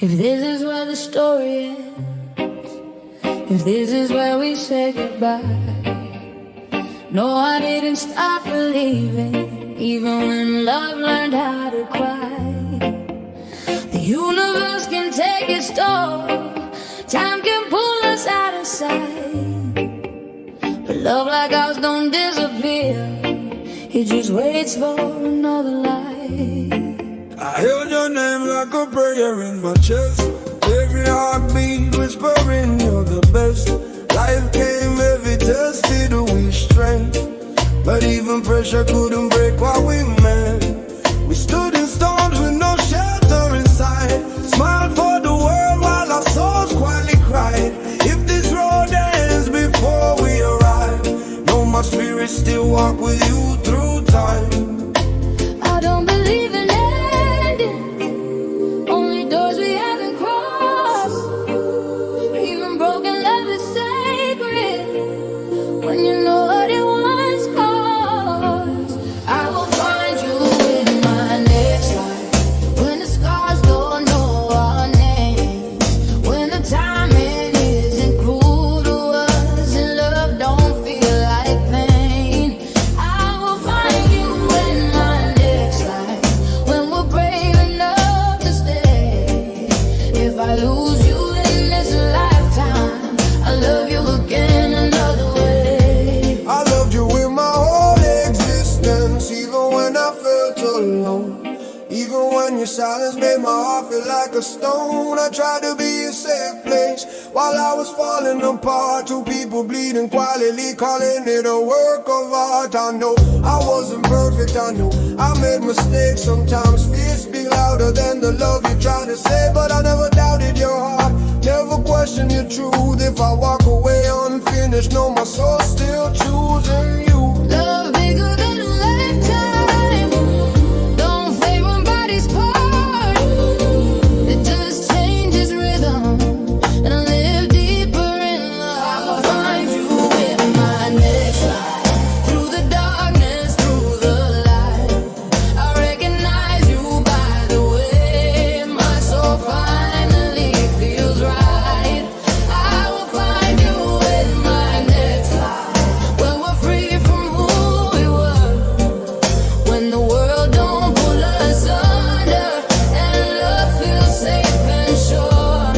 If this is where the story ends, if this is where we say goodbye, no, I didn't stop believing, even when love learned how to cry. The universe can take its toll, time can pull us out of sight, but love like ours don't disappear, it just waits for another life. I held your name like a prayer in my chest, every heartbeat whispering you're the best. Life came, every tested we strength, but even pressure couldn't break what we meant. We stood in storms with no shelter inside, smiled for the world while our souls quietly cried. If this road ends before we arrive, know my spirit still walk with you through time. I don't believe in ending, only doors we haven't crossed. Even broken love is sacred when you know what it once cost. I will find you in my next life, when the scars don't know our names, when the timing isn't cruel to us and love don't feel like pain. I will find you in my next life, when we're brave enough to stay. If I lose you in this lifetime, I love you again another way. I loved you with my whole existence, even when I felt alone. Even when your silence made my heart feel like a stone. I tried to be a safe place while I was falling apart. Two people bleeding quietly, calling it a work of art. I know I wasn't perfect, I know I made mistakes. Sometimes fears speak louder than the love you try to say, but I never doubted your heart, never questioned your truth. If I walk away unfinished, know my soul's still choosing you. Love bigger than a lifetime, don't favor body's part. It just changes rhythm, and I live deeper in love. I will find you in my next life, through the darkness, through the light. I recognize you by the way my soul finally feels right. I will find you in my next life, when we're free from who we were, when the world don't pull us under, and love feels safe and sure.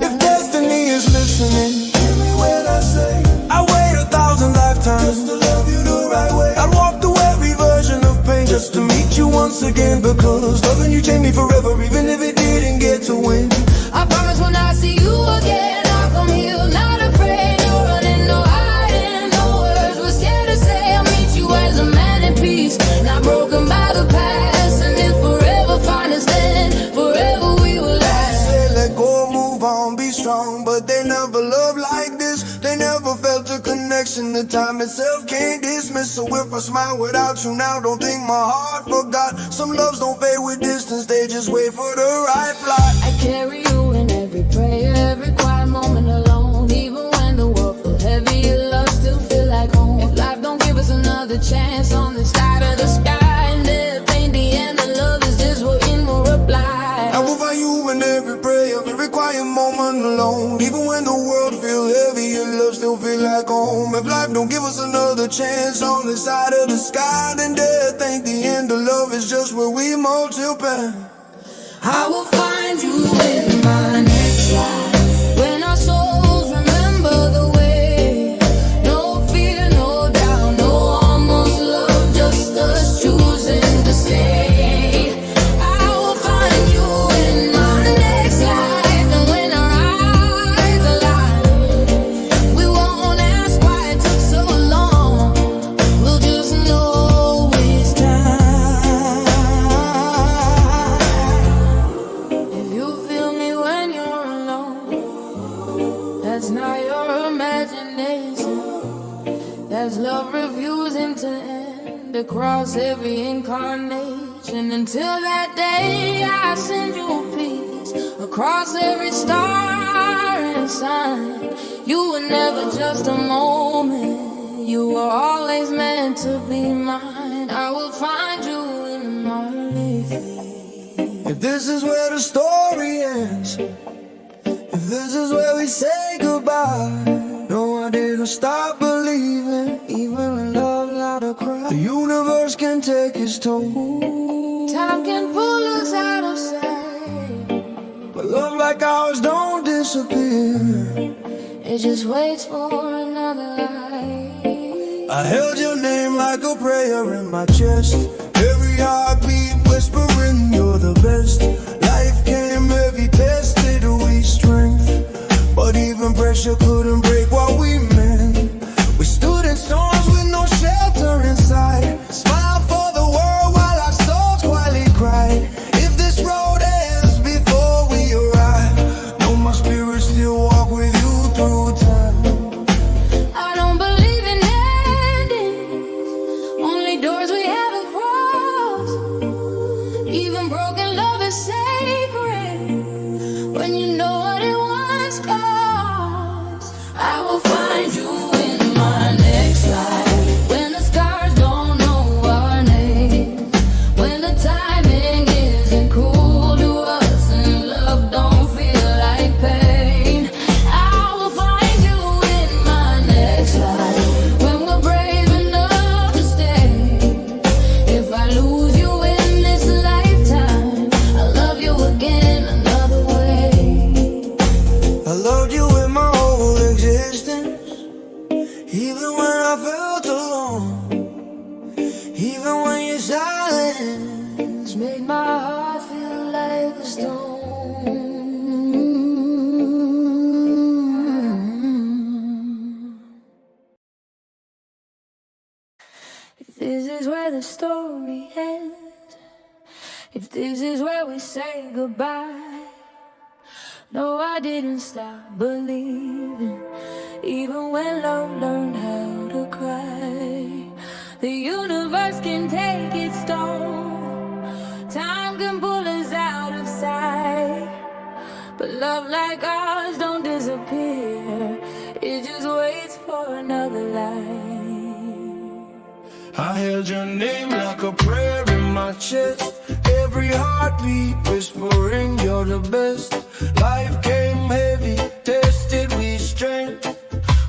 If destiny is listening, hear me when I say I wait 1,000 lifetimes just to love you the right way. I'd walk through every version of pain just to meet you once again, because loving you changed me forever, even if it didn't get to win. I promise when I see you again, I'll come healed, not afraid, no running, no hiding, no words we're scared to say. I'll meet you as a man in peace, not broken by the past, and if forever find us, then forever we will last. Say let go, move on, be strong, but they never loved like this. They never felt a connection, the time itself can't dismiss. So if I smile without you now, don't think my heart forgot. Some loves don't fade with distance, they just wait for the right plot. I carry you in every prayer, every quiet moment alone. Even when the world feels heavy, your love still feel like home. If life don't give us another chance on this side of the sky, and death ain't the end, the love is just waiting for a reply. I will find you in every prayer, every quiet moment alone. Even when the world feels heavy, your love still feel like home. If life don't give us another chance on this side of the sky, then death ain't the end, the love is just where we multiply. I will find you in my next life, when our souls remember the way. No fear, no doubt, no almost love, just us choosing to stay. I will find you in my next life, and when our eyes align, we won't ask why it took so long. We'll just know it's time. If you feel me when you're alone, that's not your imagination. That's love refusing to end across every incarnation. Until that day, I send you peace across every star and sign. You were never just a moment, you were always meant to be mine. I will find you in my life. If this is where the story ends, if this is where we say goodbye, no, I didn't stop believing, even in love not a cry. The universe can take its toll, Time can pull us out of sight, but love like ours don't disappear. it just waits for another life. I held your name like a prayer in my chest, every heartbeat whispering you're the best. Life came heavy, tested we strength, but even pressure couldn't break what we meant. We stood in storms with no shelter inside, smiled for the world while our souls quietly cried. If this road ends before we arrive, know my spirit still walk with you through time. I don't believe in endings, only doors we haven't crossed. Even broken love is sacred when you know what it once cost. I will find you in my next life, when the stars don't know our names, when the timing isn't cruel to us and love don't feel like pain. I will find you in my next life, when we're brave enough to stay. If I lose you in this lifetime, I'll love you again another way. I loved you with my whole existence, even when I felt alone, even when your silence Made my heart feel like a stone. If this is where the story ends, if this is where we say goodbye, no, I didn't stop believing, even when love learned how to cry. The universe can take its toll, time can pull us out of sight, but love like ours don't disappear, it just waits for another life. I held your name like a prayer in my chest, every heartbeat whispering you're the best. Life came heavy, tested we strength,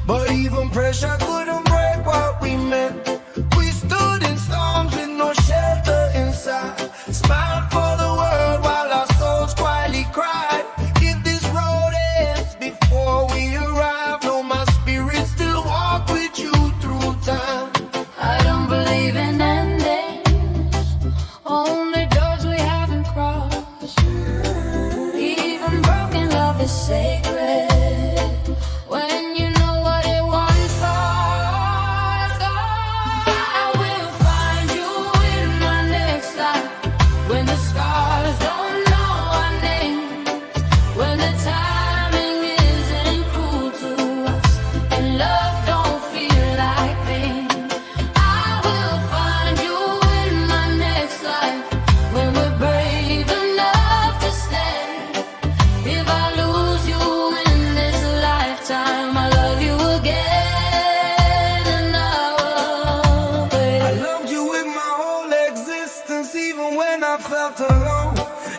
but even pressure couldn't break what we meant. We stood in storms with no shelter inside, smiled for the world while our souls quietly cried. If this road ends before we arrive, know my spirit still walk with you through time. I don't believe in endings, only doors we haven't crossed. Even broken love is sacred when you know what it once was. I will find you in my next life, when the scars don't know our names, when the timing isn't cruel to us and love don't feel like pain. I will find you in my next life, when we're brave enough to stay. If I lose you in this lifetime, I love you again another way. I loved you with my whole existence, even when I felt alone,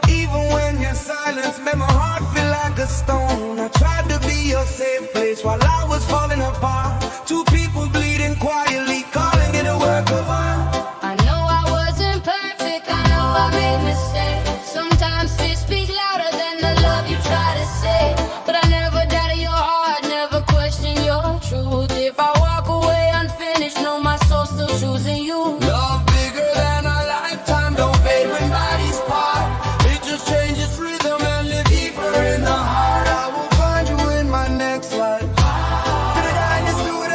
even when your silence made my heart feel like a stone. I tried to be your safe place while I was falling apart, two people bleeding quietly, calling it a work of art. I know I wasn't perfect, I know I made mistakes. Sometimes they speak louder than the love you try to say, but I never doubted your heart, never questioned your truth. If I walk away unfinished, know my soul's still choosing you. Love bigger than a lifetime, don't fade when bodies part, it just changes rhythm and live deeper in the heart. I will find you in my next life, gonna die just do it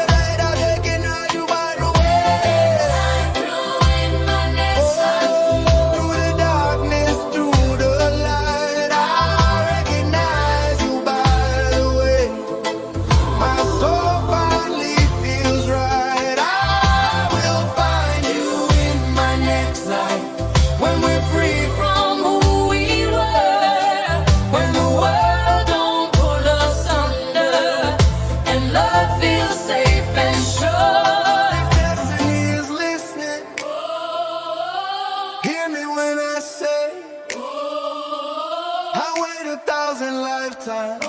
I wait 1,000 lifetimes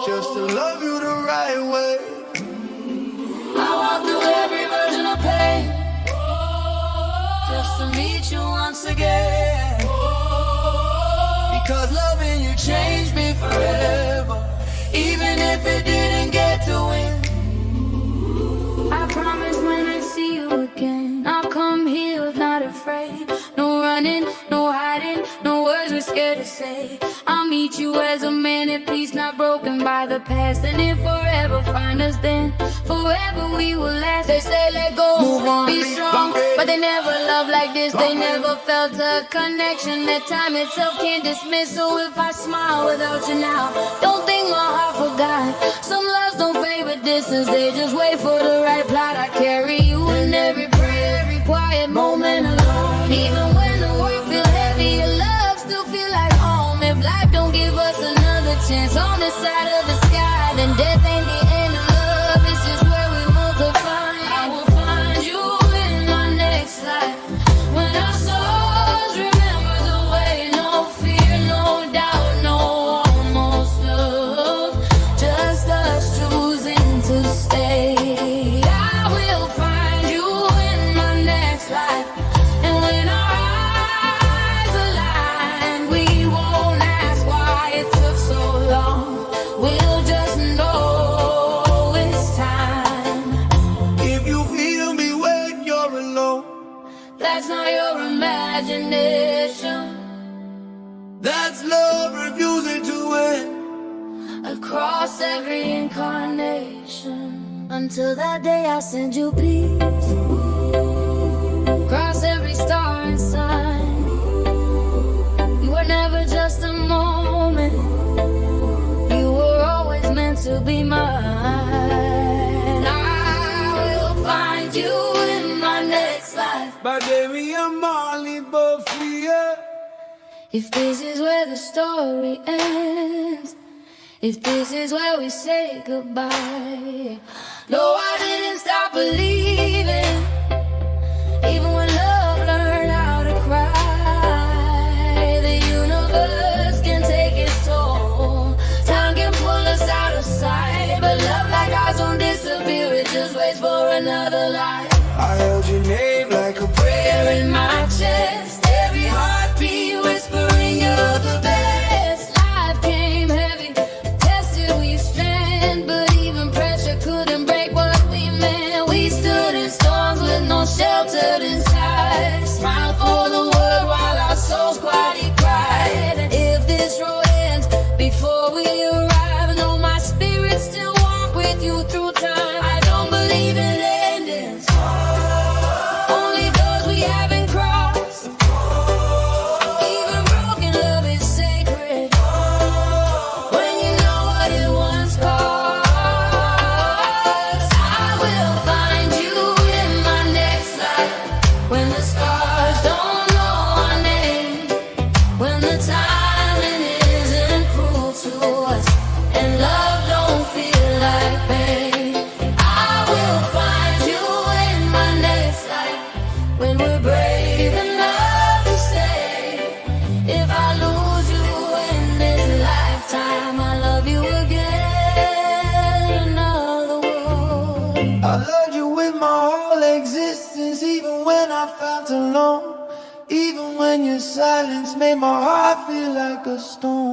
just to love you the right way. I walk through every version of pain just to meet you once again. Because loving you changed me forever, even if it didn't get to win. I promise when I see you again, I'll come here not afraid. No running, no hiding, no words we're scared to say. I'll meet you as a man at peace, not broken by the past. And if forever find us, then forever we will last. They say let go, move on, be strong, but they never love like this. They never felt a connection that time itself can't dismiss. So if I smile without you now, don't think my heart forgot. Some loves don't favor distance, they just wait for the right plot. I carry you in every prayer, every quiet moment alone. Even when the world feel heavy, your love still feel like home. If life don't give us another chance on this side of the sky, then death ain't the end of love, it's just where we multiply. I will find you in my next life, when our souls remember the way. No fear, no doubt, no almost love, just us choosing to stay. I will find you in my next life, and when our eyes align, we won't ask why it took so long. We'll just know it's time. If you feel me when you're alone, That's not your imagination. that's love refusing to end. Across every incarnation, until that day I send you peace. Cross every star and sign, you were never just a moment, you were always meant to be mine. I will find you in my next life. By Damian Marley, both here. If this is where the story ends, if this is where we say goodbye. No, I didn't stop believing, even when love learned how to cry. The universe can take its toll, time can pull us out of sight, but love like ours won't disappear, it just waits for another life. I held your name like a Prayer in my chest, every heartbeat whispering you're the best. Life came heavy, tested we stand, but even pressure couldn't break what we meant. We stood in storms with no shelter inside, smile for the world while our souls quietly cried. If this road ends before we arrive, know my spirit still walk with you through time. I don't believe in endings, only those we haven't crossed. Even broken love is sacred when you know what it once cost. I will find you in my next life, when the stars don't know our name, when the timing isn't cruel to us, and love don't feel like pain. I will find you in my next life, when we're brave enough to say, if I lose you in this lifetime, I love you again, another world. I loved you with my whole existence, even when I felt alone. Even when your silence made my heart feel like a stone.